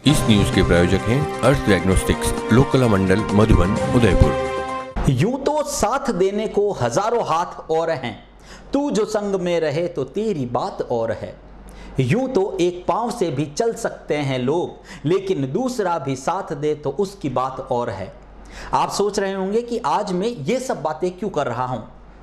इस न्यूज के प्रायोजक हैं अर्थ डायग्नोस्टिक्स, लोकला मंडल, मधुबन, उदयपुर। यूं तो साथ देने को हजारों हाथ और हैं, तू जो संग में रहे तो तेरी बात और है। यूं तो एक पांव से भी चल सकते हैं लोग, लेकिन दूसरा भी साथ दे तो उसकी बात और है। आप सोच रहे होंगे कि आज मैं ये सब बातें क्यों कर रहा हूं।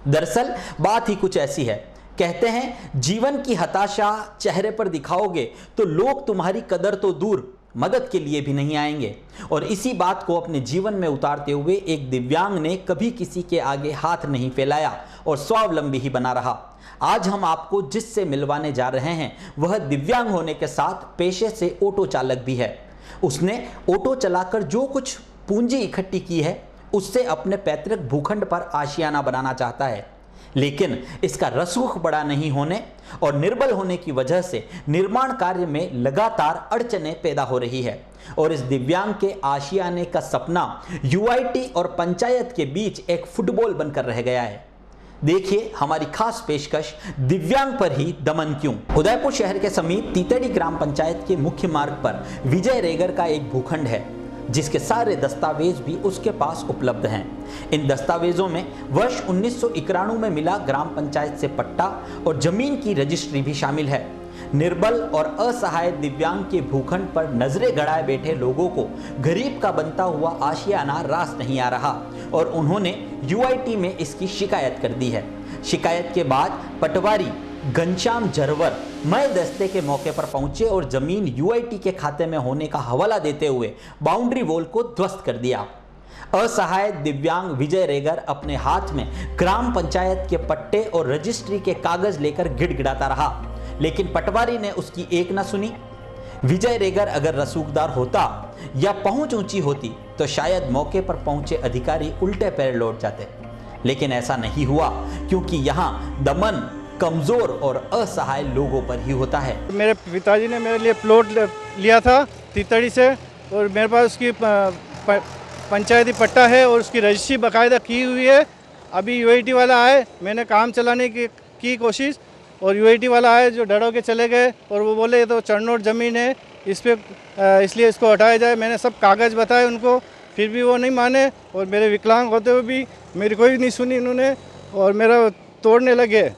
दरअसल बात ही कुछ ऐसी है। कहते हैं जीवन की हताशा चेहरे पर दिखाओगे तो लोग तुम्हारी कदर तो दूर, मदद के लिए भी नहीं आएंगे। और इसी बात को अपने जीवन में उतारते हुए एक दिव्यांग ने कभी किसी के आगे हाथ नहीं फैलाया और स्वावलंबी ही बना रहा। आज हम आपको जिससे मिलवाने जा रहे हैं वह दिव्यांग होने के साथ पेशे से ऑटो चालक भी है। उसने ऑटो चलाकर जो कुछ पूंजी इकट्ठी की है उससे अपने पैतृक भूखंड पर आशियाना बनाना चाहता है, लेकिन इसका रसूख बड़ा नहीं होने और निर्बल होने की वजह से निर्माण कार्य में लगातार अड़चनें पैदा हो रही है। और इस दिव्यांग के आशियाने का सपना यूआईटी और पंचायत के बीच एक फुटबॉल बनकर रह गया है। देखिए हमारी खास पेशकश दिव्यांग पर ही दमन क्यों। उदयपुर शहर के समीप तीतड़ी ग्राम पंचायत के मुख्य मार्ग पर विजय रेगर का एक भूखंड है, जिसके सारे दस्तावेज भी उसके पास उपलब्ध हैं। इन दस्तावेजों में वर्ष 1991 में मिला ग्राम पंचायत से पट्टा और जमीन की रजिस्ट्री भी शामिल है। निर्बल और असहाय दिव्यांग के भूखंड पर नजरें गड़ाए बैठे लोगों को गरीब का बनता हुआ आशियाना रास नहीं आ रहा और उन्होंने यूआईटी में इसकी शिकायत कर दी है। शिकायत के बाद पटवारी घनश्याम जरवर मय दस्ते के मौके पर पहुंचे और जमीन यूआईटी के खाते में होने का हवाला देते हुए बाउंड्री वॉल को ध्वस्त कर दिया। असहाय दिव्यांग विजय रेगर अपने हाथ में ग्राम पंचायत के पट्टे और रजिस्ट्री के कागज लेकर गिड़गिड़ाता रहा, लेकिन पटवारी ने उसकी एक न सुनी। विजय रेगर अगर रसूखदार होता या पहुंच ऊंची होती तो शायद मौके पर पहुंचे अधिकारी उल्टे पैर लौट जाते, लेकिन ऐसा नहीं हुआ, क्योंकि यहाँ दमन कमजोर और असहाय लोगों पर ही होता है। मेरे पिताजी ने मेरे लिए प्लॉट लिया था तीतड़ी से और मेरे पास उसकी पंचायती पट्टा है और उसकी रजिस्ट्री बाकायदा की हुई है। अभी यूआईटी वाला आए, मैंने काम चलाने की कोशिश और यूआईटी वाला आए जो डरो के चले गए और वो बोले ये तो चढ़नोट ज़मीन है, इस पर इसलिए इसको हटाया जाए। मैंने सब कागज़ बताए उनको, फिर भी वो नहीं माने और मेरे विकलांग होते हुए भी मेरी कोई नहीं सुनी इन्होंने और मेरा तोड़ने लगे।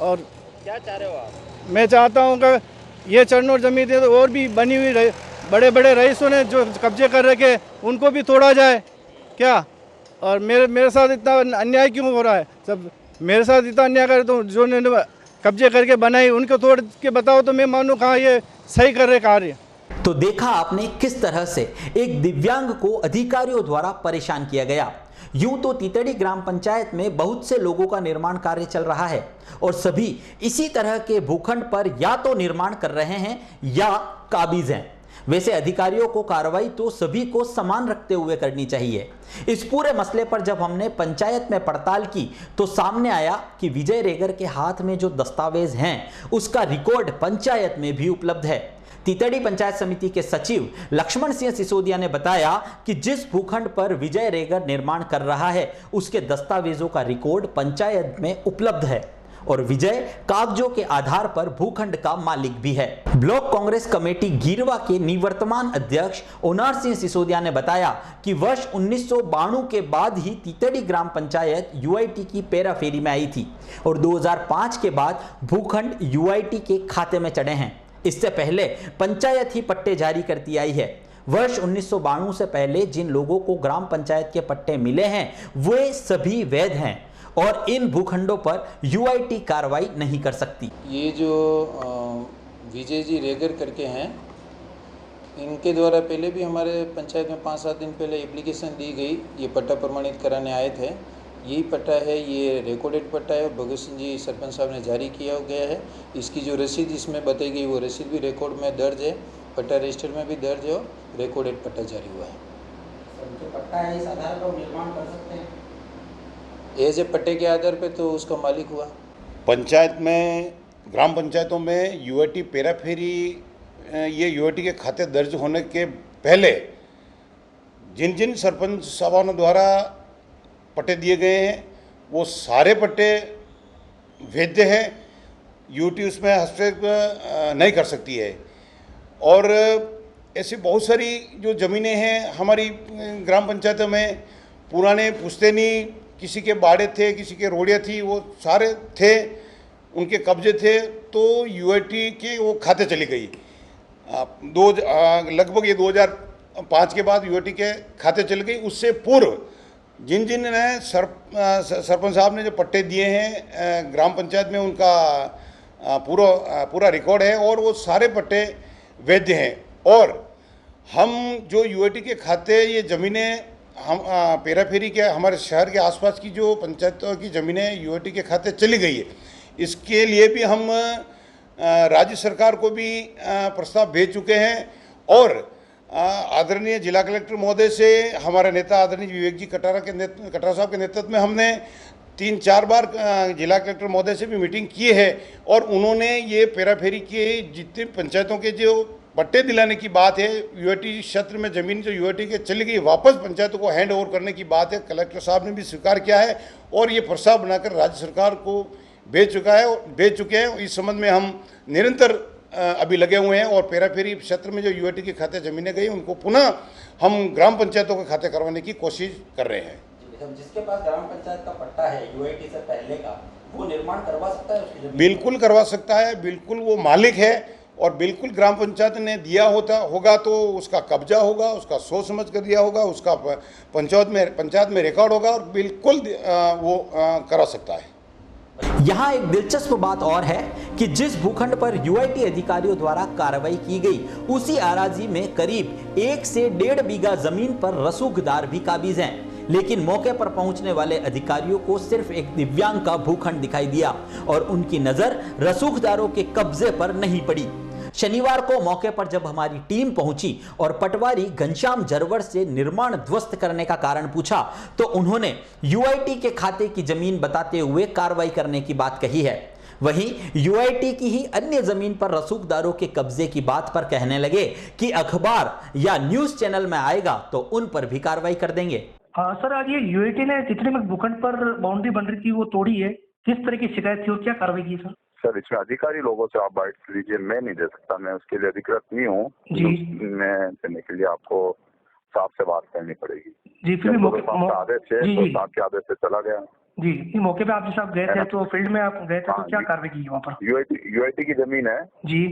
और क्या चाह रहे हो आप? मैं चाहता हूँ कि ये चढ़नोट ज़मीन है तो और भी बनी हुई बड़े बड़े रईसों ने जो कब्जे कर रखे उनको भी तोड़ा जाए क्या। और मेरे साथ इतना अन्याय क्यों हो रहा है? सब मेरे साथ इतना अन्याय करे तो जो ने कब्जे करके बनाई उनको तोड़ के बताओ तो मैं मानूँ कहाँ ये सही कर रहे कार्य। तो देखा आपने किस तरह से एक दिव्यांग को अधिकारियों द्वारा परेशान किया गया। यूं तो तीतड़ी ग्राम पंचायत में बहुत से लोगों का निर्माण कार्य चल रहा है और सभी इसी तरह के भूखंड पर या तो निर्माण कर रहे हैं या काबिज हैं। वैसे अधिकारियों को कार्रवाई तो सभी को समान रखते हुए करनी चाहिए। इस पूरे मसले पर जब हमने पंचायत में पड़ताल की तो सामने आया कि विजय रेगर के हाथ में जो दस्तावेज हैं उसका रिकॉर्ड पंचायत में भी उपलब्ध है। तीतड़ी पंचायत समिति के सचिव लक्ष्मण सिंह सिसोदिया ने बताया कि जिस भूखंड पर विजय रेगर निर्माण कर रहा है उसके दस्तावेजों का रिकॉर्ड पंचायत में उपलब्ध है और विजय कागजों के आधार पर भूखंड का मालिक भी है। ब्लॉक कांग्रेस कमेटी गीरवा के निवर्तमान अध्यक्ष ओनार सिंह सिसोदिया ने बताया कि वर्ष 1992 के बाद ही तीतड़ी ग्राम पंचायत यूआईटी की पेराफेरी में आई थी और 2005 के बाद भूखंड यूआईटी के खाते में चढ़े हैं। इससे पहले पंचायत ही पट्टे जारी करती आई है। वर्ष 1992 से पहले जिन लोगों को ग्राम पंचायत के पट्टे मिले हैं वे सभी वैध हैं और इन भूखंडों पर यूआईटी कार्रवाई नहीं कर सकती। ये जो विजय जी रेगर करके हैं, इनके द्वारा पहले भी हमारे पंचायत में 5-7 दिन पहले एप्लीकेशन दी गई, ये पट्टा प्रमाणित कराने आए थे। यही पट्टा है, ये रिकॉर्डेड पट्टा है, भगत सिंह जी सरपंच साहब ने जारी किया गया है। इसकी जो रसीद इसमें बताई गई वो रसीद भी रिकॉर्ड में दर्ज है, पट्टा रजिस्टर में भी दर्ज है और रिकॉर्डेड पट्टा जारी हुआ है। जो पट्टा है इस आधार पर निर्माण कर सकते हैं। एज ए पट्टे के आधार पे तो उसका मालिक हुआ। पंचायत में, ग्राम पंचायतों में यूआईटी पेराफेरी, ये यूआईटी के खाते दर्ज होने के पहले जिन जिन सरपंच साहबानों द्वारा पट्टे दिए गए हैं वो सारे पट्टे वैध हैं, यूटी उसमें हस्तक्षेप नहीं कर सकती है। और ऐसी बहुत सारी जो ज़मीनें हैं हमारी ग्राम पंचायतों में, पुराने पुश्तैनी किसी के बाड़े थे, किसी के रोड़ियाँ थी, वो सारे थे, उनके कब्जे थे, तो यूआईटी के वो खाते चली गई। लगभग ये 2005 के बाद यूआईटी के खाते चली गई। उससे पूर्व जिन जिन ने सरपंच साहब ने जो पट्टे दिए हैं ग्राम पंचायत में, उनका पूरा रिकॉर्ड है और वो सारे पट्टे वैध हैं। और हम जो यूआईटी के खाते, ये ज़मीनें हम पेराफेरी के हमारे शहर के आसपास की जो पंचायतों की ज़मीनें यूआईटी के खाते चली गई है, इसके लिए भी हम राज्य सरकार को भी प्रस्ताव भेज चुके हैं। और आदरणीय जिला कलेक्टर महोदय से हमारे नेता आदरणीय विवेक जी कटारा साहब के नेतृत्व में हमने 3-4 बार जिला कलेक्टर महोदय से भी मीटिंग की है और उन्होंने ये पेराफेरी के जितने पंचायतों के जो पट्टे दिलाने की बात है, यूआईटी क्षेत्र में ज़मीन जो यूआईटी के चली गई वापस पंचायतों को हैंड ओवर करने की बात है, कलेक्टर साहब ने भी स्वीकार किया है और ये प्रस्ताव बनाकर राज्य सरकार को भेज चुके हैं। इस संबंध में हम निरंतर अभी लगे हुए हैं और पेराफेरी क्षेत्र में जो यूआईटी के खाते ज़मीनें गई उनको पुनः हम ग्राम पंचायतों के खाते करवाने की कोशिश कर रहे हैं। जिसके पास ग्राम पंचायत का पट्टा है यूआईटी से पहले का, वो निर्माण करवा सकता है उसकी जमीन? बिल्कुल करवा सकता है, बिल्कुल वो मालिक है और बिल्कुल ग्राम पंचायत ने दिया होगा तो उसका कब्जा होगा, उसका सोच समझ कर दिया होगा, उसका पंचायत में रिकॉर्ड होगा और बिल्कुल वो करा सकता है। यहाँ एक दिलचस्प बात और है कि जिस भूखंड पर यूआईटी अधिकारियों द्वारा कार्रवाई की गई, उसी अराजी में करीब 1 से 1.5 बीघा जमीन पर रसूखदार भी काबिज हैं। लेकिन मौके पर पहुंचने वाले अधिकारियों को सिर्फ एक दिव्यांग का भूखंड दिखाई दिया और उनकी नजर रसूखदारों के कब्जे पर नहीं पड़ी। शनिवार को मौके पर जब हमारी टीम पहुंची और पटवारी घनश्याम जरवर से निर्माण ध्वस्त करने का कारण पूछा, तो उन्होंने यूआईटी के खाते की जमीन बताते हुए कार्रवाई करने की बात कही है। वहीं यूआईटी की ही अन्य जमीन पर रसूखदारों के कब्जे की बात पर कहने लगे कि अखबार या न्यूज चैनल में आएगा तो उन पर भी कार्रवाई कर देंगे। सर, आज ये यूआईटी ने जितने में भूखंड पर बाउंड्री बन रही थी वो तोड़ी है, किस तरह की शिकायत थी और क्या कार्रवाई की सर? सर, इसमें अधिकारी लोगों से आप बाइट लीजिए, मैं नहीं दे सकता, मैं उसके लिए अधिकृत नहीं हूँ। मैं देने के लिए आपको साहब से बात करनी पड़ेगी। जी, फिर भी आदेश है तो साहब के आदेश से चला गया। जी, मौके पे आप साहब गए थे तो फील्ड में आप गए थे तो क्या कार्रवाई की वहाँ पर? यूआईटी की जमीन है जी,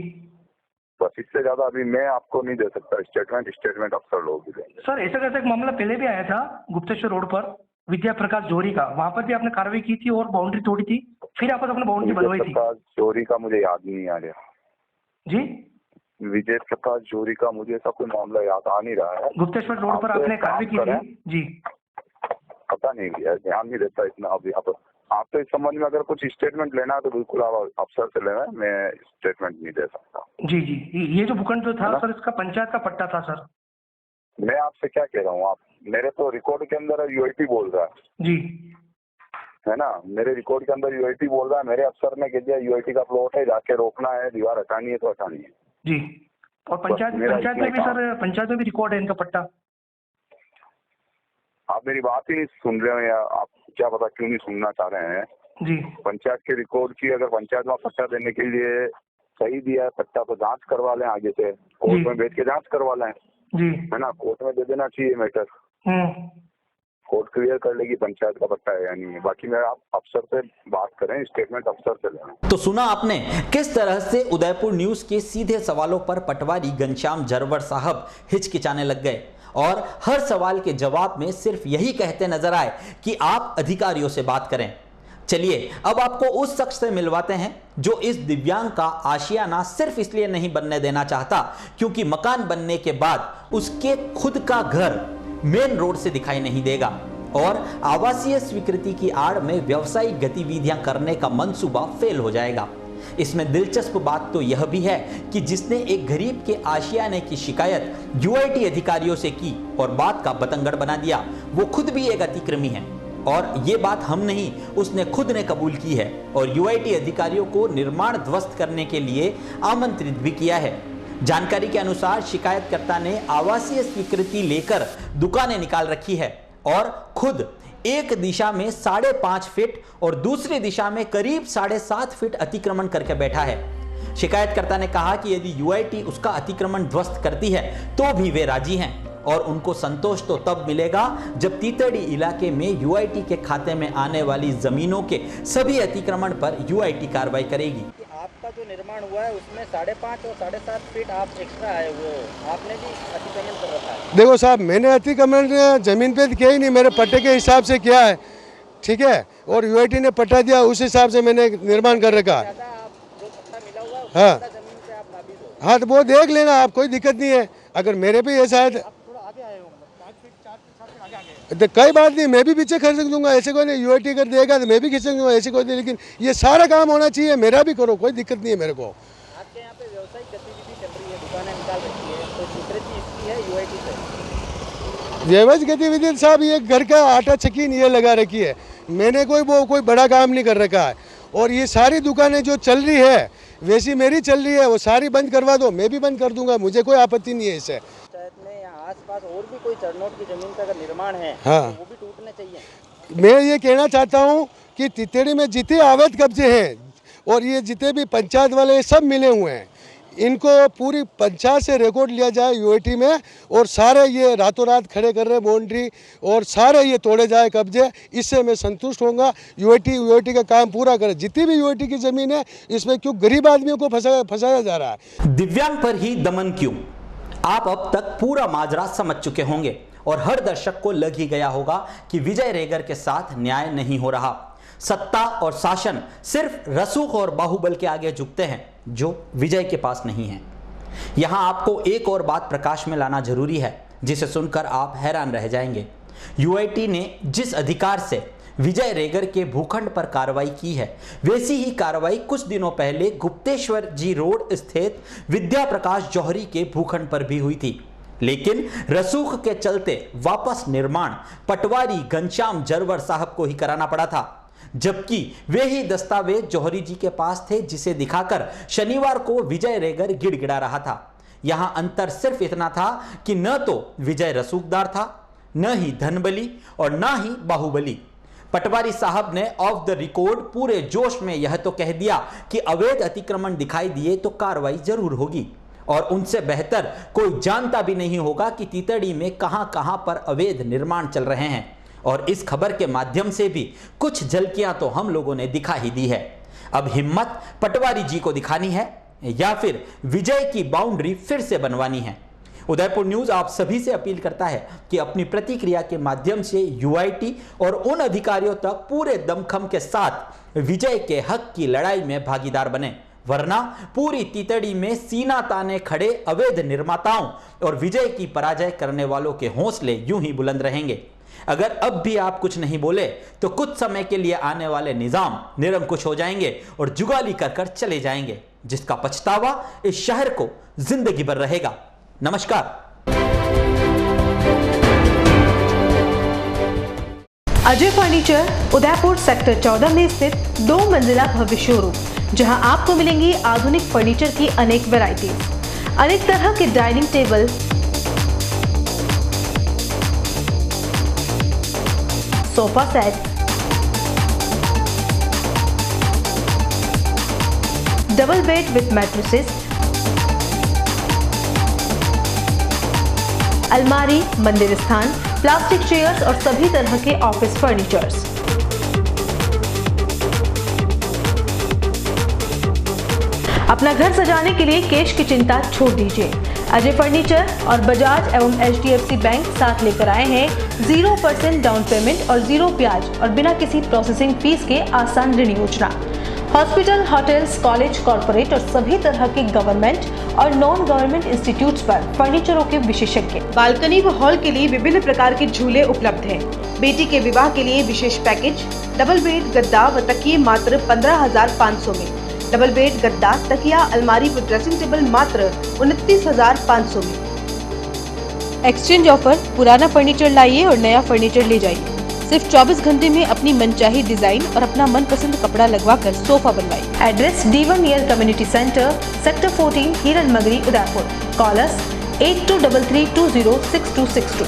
बस, इससे ज्यादा अभी मैं आपको नहीं दे सकता। स्टेटमेंट अफसर लोग ही देंगे। सर, ऐसा कैसा एक मामला पहले भी आया था गुप्तेश्वर रोड पर विद्या प्रकाश जोरी का, वहाँ पर भी आपने कार्रवाई की थी और बाउंड्री तोड़ी थी, फिर आपस अपने बाउंड्री बनवाई थी। जोरी का मुझे याद नहीं आ रहा जी, विजय प्रकाश जोरी का मुझे ऐसा कोई मामला याद आ नहीं रहा है। गुप्तेश्वर रोड पर आपने कार्रवाई की थी जी? पता नहीं भैया, ध्यान नहीं देता इतना अभी। आप तो इस संबंध में अगर कुछ स्टेटमेंट लेना है तो बिल्कुल आप अफसर से लेना है, मैं स्टेटमेंट नहीं दे सकता। जी जी, ये जो भूखंड जो था सर, इसका पंचायत का पट्टा था सर। मैं आपसे क्या कह रहा हूँ, आप मेरे तो रिकॉर्ड के अंदर यूआईटी बोल रहा है जी, है ना, मेरे रिकॉर्ड के अंदर यूआईटी बोल रहा है। मेरे अफसर ने कह दिया यूआईटी का प्लॉट है, जाके रोकना है, दीवार हटानी है तो हटानी है जी। और पंचायत में भी सर, पंचायत में भी रिकॉर्ड है इनका पट्टा। आप मेरी बात ही नहीं सुन रहे हो या आप क्या पता क्यों नहीं सुनना चाह रहे हैं जी? पंचायत के रिकॉर्ड की, अगर पंचायत में पट्टा देने के लिए सही दिया है पट्टा तो जांच करवा लें, आगे से कोर्ट में बैठ के जांच करवा लें जी, है ना, कोर्ट में दे देना चाहिए मैटर। कोर्ट क्लियर कर लेगी पंचायत का पट्टा है या नहीं है। बाकी मैं आप अफसर से बात करें, स्टेटमेंट अफसर से लेना। तो सुना आपने किस तरह से उदयपुर न्यूज के सीधे सवालों पर पटवारी घनश्याम जरवर साहब हिचकिचाने लग गए और हर सवाल के जवाब में सिर्फ यही कहते नजर आए कि आप अधिकारियों से बात करें। चलिए अब आपको उस शख्स से मिलवाते हैं जो इस दिव्यांग का आशियाना सिर्फ इसलिए नहीं बनने देना चाहता क्योंकि मकान बनने के बाद उसके खुद का घर मेन रोड से दिखाई नहीं देगा और आवासीय स्वीकृति की आड़ में व्यवसायिक गतिविधियां करने का मंसूबा फेल हो जाएगा। इसमें दिलचस्प बात तो यह भी है कि जिसने एक गरीब के आशियाने की शिकायत यूआईटी अधिकारियों से की और बात का बतंगड़ बना दिया, वो खुद भी एक अतिक्रमी है और ये बात हम नहीं, उसने खुद ने कबूल की है और यूआईटी अधिकारियों को निर्माण ध्वस्त करने के लिए आमंत्रित भी किया है। जानकारी के अनुसार शिकायतकर्ता ने आवासीय स्वीकृति लेकर दुकानें निकाल रखी है और खुद एक दिशा में 5.5 फीट और दूसरी दिशा में करीब 7.5 फीट अतिक्रमण करके बैठा है। शिकायतकर्ता ने कहा कि यदि यूआईटी उसका अतिक्रमण ध्वस्त करती है तो भी वे राजी हैं और उनको संतोष तो तब मिलेगा जब तीतड़ी इलाके में यूआईटी के खाते में आने वाली जमीनों के सभी अतिक्रमण पर यूआईटी कार्रवाई करेगी। आपका जो निर्माण हुआ है उसमें 5.5 और 7.5 फीट आप एक्स्ट्रा आए हुए हो, आपने भी अतिक्रमण कर रखा है। देखो साहब, मैंने अतिक्रमण जमीन पे किया ही नहीं, मेरे पट्टे के हिसाब से किया है, ठीक है, और यूआईटी ने पट्टा दिया उस हिसाब से मैंने निर्माण कर रखा है। हाँ हाँ, तो वो देख लेना आप, कोई दिक्कत नहीं है। अगर मेरे पे ऐसा है तो कई बात नहीं, मैं भी पीछे खर्च दूंगा, ऐसे कोई नहीं। यूआईटी अगर देगा तो मैं भी खींच दूंगा, ऐसे कोई नहीं। लेकिन ये सारा काम होना चाहिए, मेरा भी करो, कोई दिक्कत नहीं है मेरे को। आपके यहाँ पे व्यवसायिक गतिविधि चल रही है, दुकानें निकाल रखी है, तो स्वीकृति इसकी है यूआईटी से? व्यवसायिक गतिविधि साहब, ये घर का आटा चक्की ये लगा रखी है, मैंने कोई बड़ा काम नहीं कर रखा है। और ये सारी दुकानें जो चल रही है वैसी मेरी चल रही है, वो सारी बंद करवा दो, मैं भी बंद कर दूंगा, मुझे कोई आपत्ति नहीं है इससे। आसपास और भी कोई चरनोट की जमीन का अगर निर्माण है, हाँ, तो वो भी टूटने चाहिए। मैं ये कहना चाहता हूँ कि तीतड़ी में जितने अवैध कब्जे हैं और ये जितने भी पंचायत वाले सब मिले हुए हैं, इनको पूरी पंचायत से रिकॉर्ड लिया जाए यूआईटी में, और सारे ये रातों रात खड़े कर रहे बाउंड्री और सारे ये तोड़े जाए कब्जे, इससे मैं संतुष्ट होऊंगा। यूआईटी का काम पूरा करे। जितनी भी यूआईटी की जमीन है इसमें क्यों गरीब आदमियों को फंसाया जा रहा है? दिव्यांग पर ही दमन क्यों? आप अब तक पूरा माजरा समझ चुके होंगे और हर दर्शक को लग ही गया होगा कि विजय रेगर के साथ न्याय नहीं हो रहा। सत्ता और शासन सिर्फ रसूख और बाहुबल के आगे झुकते हैं जो विजय के पास नहीं है। यहां आपको एक और बात प्रकाश में लाना जरूरी है जिसे सुनकर आप हैरान रह जाएंगे। यूआईटी ने जिस अधिकार से विजय रेगर के भूखंड पर कार्रवाई की है, वैसी ही कार्रवाई कुछ दिनों पहले गुप्तेश्वर जी रोड स्थित विद्या प्रकाश जौहरी के भूखंड पर भी हुई थी। लेकिन रसूख के चलते वापस निर्माण पटवारी घनश्याम जरवर साहब को ही कराना पड़ा था, जबकि वे ही दस्तावेज जौहरी जी के पास थे जिसे दिखाकर शनिवार को विजय रेगर गिड़गिड़ा रहा था। यहां अंतर सिर्फ इतना था कि न तो विजय रसूखदार था, न ही धनबली और न ही बाहुबली। पटवारी साहब ने ऑफ द रिकॉर्ड पूरे जोश में यह तो कह दिया कि अवैध अतिक्रमण दिखाई दिए तो कार्रवाई जरूर होगी, और उनसे बेहतर कोई जानता भी नहीं होगा कि तीतड़ी में कहां पर अवैध निर्माण चल रहे हैं। और इस खबर के माध्यम से भी कुछ झलकियां तो हम लोगों ने दिखा ही दी है। अब हिम्मत पटवारी जी को दिखानी है या फिर विजय की बाउंड्री फिर से बनवानी है। उदयपुर न्यूज आप सभी से अपील करता है कि अपनी प्रतिक्रिया के माध्यम से यूआईटी और उन अधिकारियों तक पूरे दमखम के साथ विजय के हक की लड़ाई में भागीदार बने, वरना पूरी तीतड़ी में सीना ताने खड़े अवैध निर्माताओं और विजय की पराजय करने वालों के हौसले यूं ही बुलंद रहेंगे। अगर अब भी आप कुछ नहीं बोले तो कुछ समय के लिए आने वाले निजाम निरंकुश हो जाएंगे और जुगाली कर चले जाएंगे, जिसका पछतावा इस शहर को जिंदगी भर रहेगा। नमस्कार। अजय फर्नीचर उदयपुर सेक्टर 14 में स्थित 2 मंजिला भव्य शोरूम, जहां आपको मिलेंगी आधुनिक फर्नीचर की अनेक वैरायटीज, अनेक तरह के dining table, sofa set, double bed with mattresses, अलमारी, मंदिर स्थान, प्लास्टिक चेयर्स और सभी तरह के ऑफिस फर्नीचर्स। अपना घर सजाने के लिए कैश की चिंता छोड़ दीजिए। अजय फर्नीचर और बजाज एवं HDFC बैंक साथ लेकर आए हैं 0% डाउन पेमेंट और 0 ब्याज और बिना किसी प्रोसेसिंग फीस के आसान ऋण योजना। हॉस्पिटल, होटल्स, कॉलेज, कॉर्पोरेट और सभी तरह के गवर्नमेंट और नॉन गवर्नमेंट इंस्टीट्यूट्स पर फर्नीचरों के विशेषज्ञ। बालकनी व हॉल के लिए विभिन्न प्रकार के झूले उपलब्ध हैं। बेटी के विवाह के लिए विशेष पैकेज, डबल बेड, गद्दा व तकिए मात्र 15,500 में। डबल बेड, गद्दा, तकिया, अलमारी व ड्रेसिंग टेबल मात्र 29,500 में। एक्सचेंज ऑफर, पुराना फर्नीचर लाइए और नया फर्नीचर ले जाइए। सिर्फ 24 घंटे में अपनी मनचाही डिजाइन और अपना मनपसंद कपड़ा लगवाकर सोफा बनवाइए। Address D1 near community centre, sector 14, हिरन मगरी, उदयपुर। कॉल अस 8233206262।